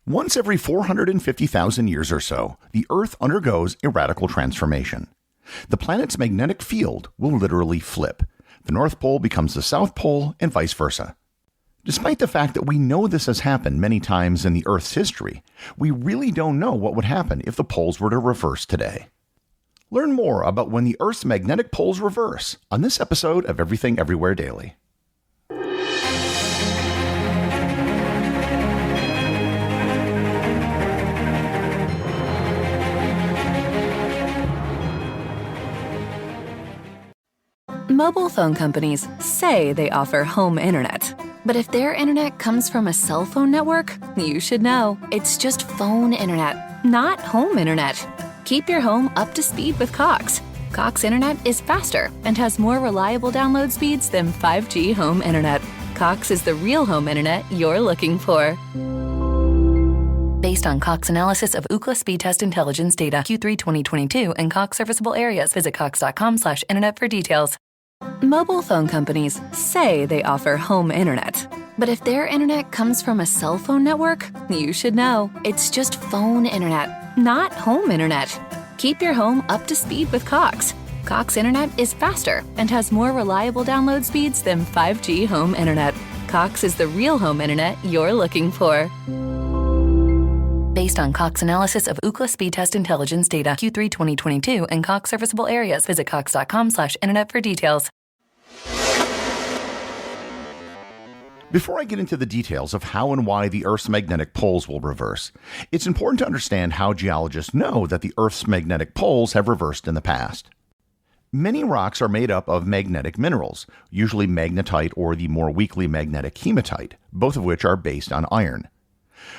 Once every 450,000 years or so, the Earth undergoes a radical transformation. The planet's magnetic field will literally flip. The North Pole becomes the South Pole, and vice versa. Despite the fact that we know this has happened many times in the Earth's history, we really don't know what would happen if the poles were to reverse today. Learn more about when the Earth's magnetic poles reverse on this episode of Everything Everywhere Daily. Mobile phone companies say they offer home internet. But if their internet comes from a cell phone network, you should know. It's just phone internet, not home internet. Keep your home up to speed with Cox. Cox internet is faster and has more reliable download speeds than 5G home internet. Cox is the real home internet you're looking for. Based on Cox analysis of Ookla speed test intelligence data Q3 2022 and Cox serviceable areas, visit cox.com/internet for details. Mobile phone companies say they offer home internet. But if their internet comes from a cell phone network, you should know. It's just phone internet, not home internet. Keep your home up to speed with Cox. Cox internet is faster and has more reliable download speeds than 5G home internet. Cox is the real home internet you're looking for. Based on Cox analysis of Ookla speed test intelligence data Q3 2022 and Cox serviceable areas, visit cox.com/internet for details. Before I get into the details of how and why the Earth's magnetic poles will reverse, it's important to understand how geologists know that the Earth's magnetic poles have reversed in the past. Many rocks are made up of magnetic minerals, usually magnetite or the more weakly magnetic hematite, both of which are based on iron.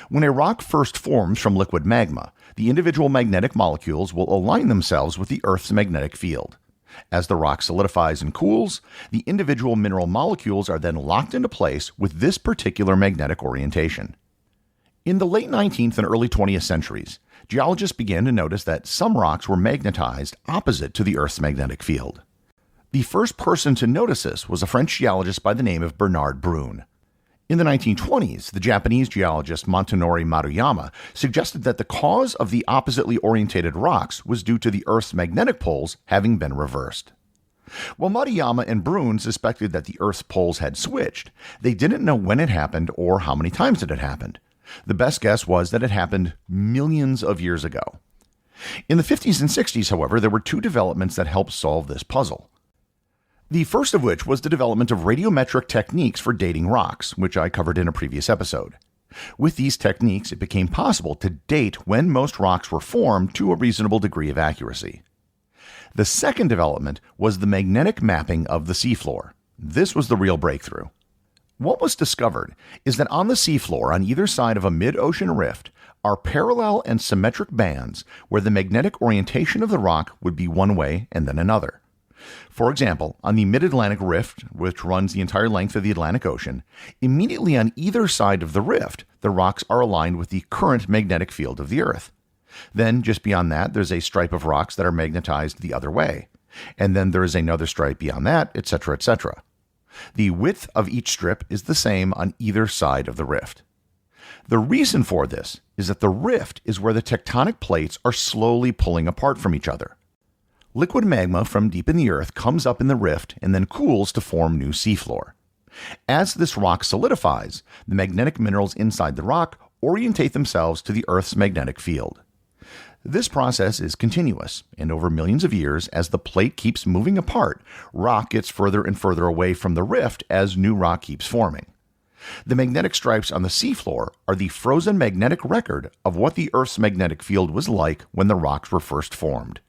When a rock first forms from liquid magma, the individual magnetic molecules will align themselves with the Earth's magnetic field. As the rock solidifies and cools, the individual mineral molecules are then locked into place with this particular magnetic orientation. In the late 19th and early 20th centuries, geologists began to notice that some rocks were magnetized opposite to the Earth's magnetic field. The first person to notice this was a French geologist by the name of Bernard Brun. In the 1920s, the Japanese geologist Montanori Maruyama suggested that the cause of the oppositely orientated rocks was due to the Earth's magnetic poles having been reversed. While Maruyama and Brun suspected that the Earth's poles had switched, they didn't know when it happened or how many times it had happened. The best guess was that it happened millions of years ago. In the 50s and 60s, however, there were two developments that helped solve this puzzle. The first of which was the development of radiometric techniques for dating rocks, which I covered in a previous episode. With these techniques, it became possible to date when most rocks were formed to a reasonable degree of accuracy. The second development was the magnetic mapping of the seafloor. This was the real breakthrough. What was discovered is that on the seafloor on either side of a mid-ocean rift are parallel and symmetric bands where the magnetic orientation of the rock would be one way and then another. For example, on the Mid-Atlantic Rift, which runs the entire length of the Atlantic Ocean, immediately on either side of the rift, the rocks are aligned with the current magnetic field of the Earth. Then, just beyond that, there's a stripe of rocks that are magnetized the other way. And then there is another stripe beyond that, etc., etc. The width of each strip is the same on either side of the rift. The reason for this is that the rift is where the tectonic plates are slowly pulling apart from each other. Liquid magma from deep in the Earth comes up in the rift and then cools to form new seafloor. As this rock solidifies, the magnetic minerals inside the rock orientate themselves to the Earth's magnetic field. This process is continuous, and over millions of years, as the plate keeps moving apart, rock gets further and further away from the rift as new rock keeps forming. The magnetic stripes on the seafloor are the frozen magnetic record of what the Earth's magnetic field was like when the rocks were first formed.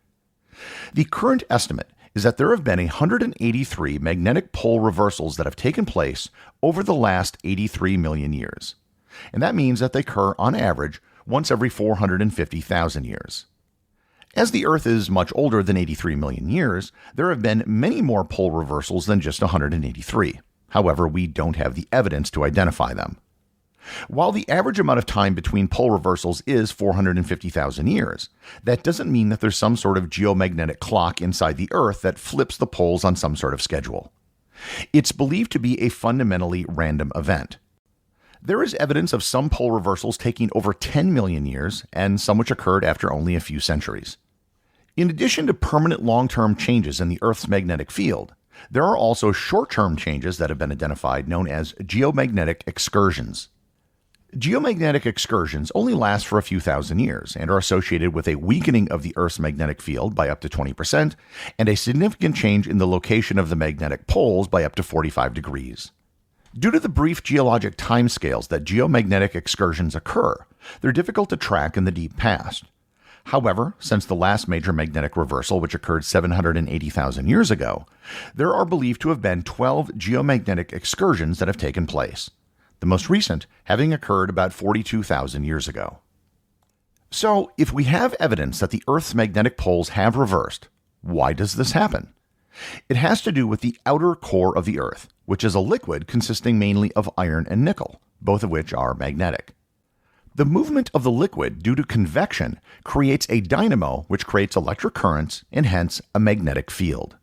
The current estimate is that there have been 183 magnetic pole reversals that have taken place over the last 83 million years. And that means that they occur, on average, once every 450,000 years. As the Earth is much older than 83 million years, there have been many more pole reversals than just 183. However, we don't have the evidence to identify them. While the average amount of time between pole reversals is 450,000 years, that doesn't mean that there's some sort of geomagnetic clock inside the Earth that flips the poles on some sort of schedule. It's believed to be a fundamentally random event. There is evidence of some pole reversals taking over 10 million years, and some which occurred after only a few centuries. In addition to permanent long-term changes in the Earth's magnetic field, there are also short-term changes that have been identified known as geomagnetic excursions. Geomagnetic excursions only last for a few thousand years and are associated with a weakening of the Earth's magnetic field by up to 20% and a significant change in the location of the magnetic poles by up to 45 degrees. Due to the brief geologic timescales that geomagnetic excursions occur, they're difficult to track in the deep past. However, since the last major magnetic reversal, which occurred 780,000 years ago, there are believed to have been 12 geomagnetic excursions that have taken place, the most recent having occurred about 42,000 years ago. So, if we have evidence that the Earth's magnetic poles have reversed, why does this happen? It has to do with the outer core of the Earth, which is a liquid consisting mainly of iron and nickel, both of which are magnetic. The movement of the liquid due to convection creates a dynamo which creates electric currents and hence a magnetic field.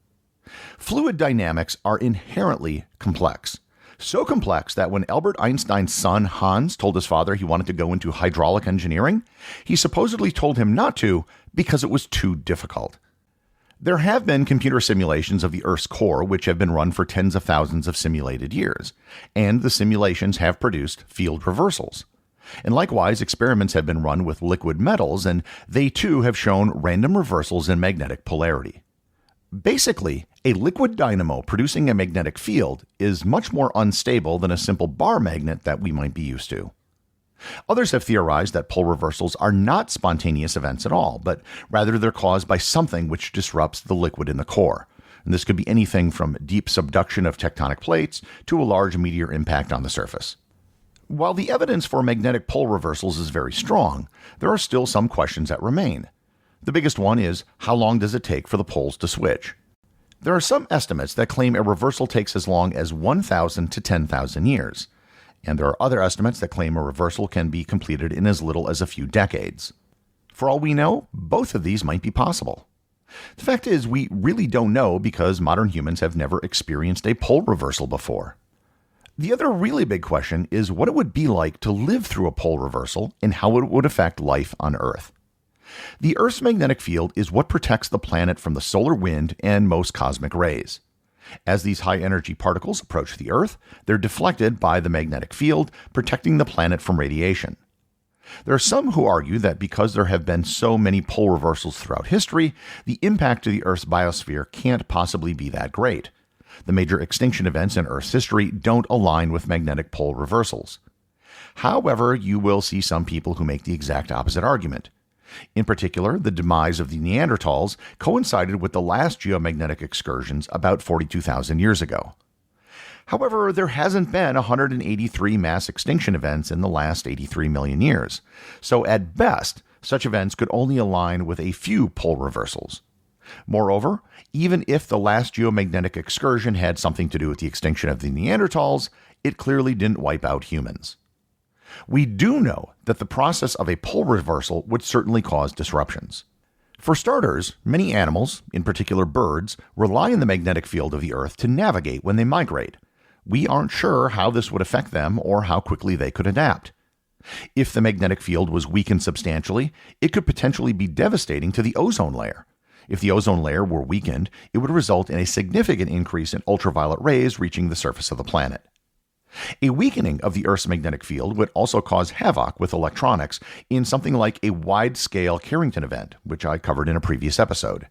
Fluid dynamics are inherently complex. So complex that when Albert Einstein's son Hans told his father he wanted to go into hydraulic engineering, he supposedly told him not to because it was too difficult. There have been computer simulations of the Earth's core which have been run for tens of thousands of simulated years, and the simulations have produced field reversals. And likewise, experiments have been run with liquid metals, and they too have shown random reversals in magnetic polarity. Basically, a liquid dynamo producing a magnetic field is much more unstable than a simple bar magnet that we might be used to. Others have theorized that pole reversals are not spontaneous events at all, but rather they're caused by something which disrupts the liquid in the core. And this could be anything from deep subduction of tectonic plates to a large meteor impact on the surface. While the evidence for magnetic pole reversals is very strong, there are still some questions that remain. The biggest one is, how long does it take for the poles to switch? There are some estimates that claim a reversal takes as long as 1,000 to 10,000 years, and there are other estimates that claim a reversal can be completed in as little as a few decades. For all we know, both of these might be possible. The fact is, we really don't know because modern humans have never experienced a pole reversal before. The other really big question is what it would be like to live through a pole reversal and how it would affect life on Earth. The Earth's magnetic field is what protects the planet from the solar wind and most cosmic rays. As these high-energy particles approach the Earth, they're deflected by the magnetic field, protecting the planet from radiation. There are some who argue that because there have been so many pole reversals throughout history, the impact to the Earth's biosphere can't possibly be that great. The major extinction events in Earth's history don't align with magnetic pole reversals. However, you will see some people who make the exact opposite argument. In particular, the demise of the Neanderthals coincided with the last geomagnetic excursions about 42,000 years ago. However, there hasn't been 183 mass extinction events in the last 83 million years, so at best, such events could only align with a few pole reversals. Moreover, even if the last geomagnetic excursion had something to do with the extinction of the Neanderthals, it clearly didn't wipe out humans. We do know that the process of a pole reversal would certainly cause disruptions. For starters, many animals, in particular birds, rely on the magnetic field of the Earth to navigate when they migrate. We aren't sure how this would affect them or how quickly they could adapt. If the magnetic field was weakened substantially, it could potentially be devastating to the ozone layer. If the ozone layer were weakened, it would result in a significant increase in ultraviolet rays reaching the surface of the planet. A weakening of the Earth's magnetic field would also cause havoc with electronics in something like a wide-scale Carrington event, which I covered in a previous episode.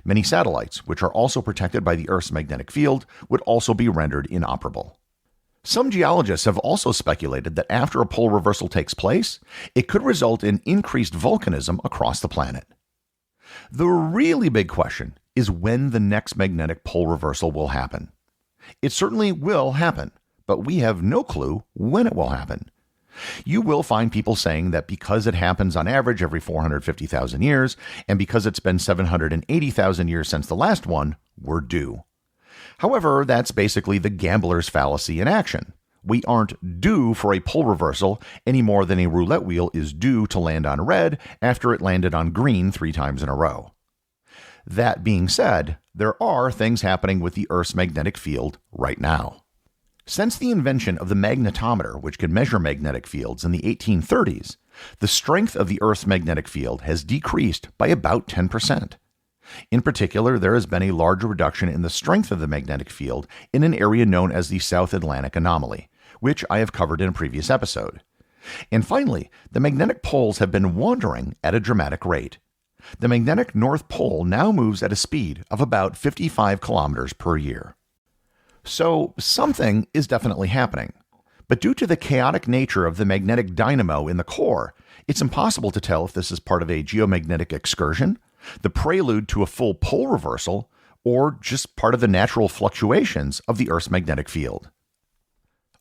Many satellites, which are also protected by the Earth's magnetic field, would also be rendered inoperable. Some geologists have also speculated that after a pole reversal takes place, it could result in increased volcanism across the planet. The really big question is when the next magnetic pole reversal will happen. It certainly will happen, but we have no clue when it will happen. You will find people saying that because it happens on average every 450,000 years, and because it's been 780,000 years since the last one, we're due. However, that's basically the gambler's fallacy in action. We aren't due for a pole reversal any more than a roulette wheel is due to land on red after it landed on green 3 times in a row. That being said, there are things happening with the Earth's magnetic field right now. Since the invention of the magnetometer, which could measure magnetic fields in the 1830s, the strength of the Earth's magnetic field has decreased by about 10%. In particular, there has been a large reduction in the strength of the magnetic field in an area known as the South Atlantic Anomaly, which I have covered in a previous episode. And finally, the magnetic poles have been wandering at a dramatic rate. The magnetic North Pole now moves at a speed of about 55 kilometers per year. So something is definitely happening. But due to the chaotic nature of the magnetic dynamo in the core, it's impossible to tell if this is part of a geomagnetic excursion, the prelude to a full pole reversal, or just part of the natural fluctuations of the Earth's magnetic field.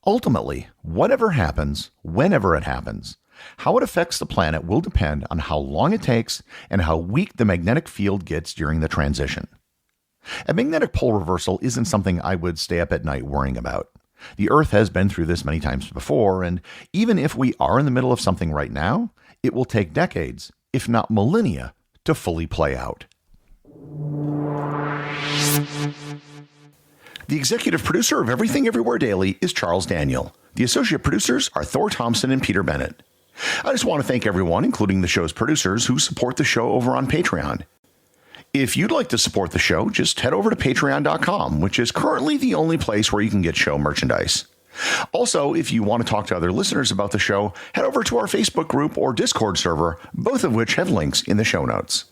Ultimately, whatever happens, whenever it happens, how it affects the planet will depend on how long it takes and how weak the magnetic field gets during the transition. A magnetic pole reversal isn't something I would stay up at night worrying about. The Earth has been through this many times before, and even if we are in the middle of something right now, it will take decades, if not millennia, to fully play out. The executive producer of Everything Everywhere Daily is Charles Daniel. The associate producers are Thor, Thomsen, and Peter Bennett. I just want to thank everyone, including the show's producers, who support the show over on Patreon. If you'd like to support the show, just head over to patreon.com, which is currently the only place where you can get show merchandise. Also, if you want to talk to other listeners about the show, head over to our Facebook group or Discord server, both of which have links in the show notes.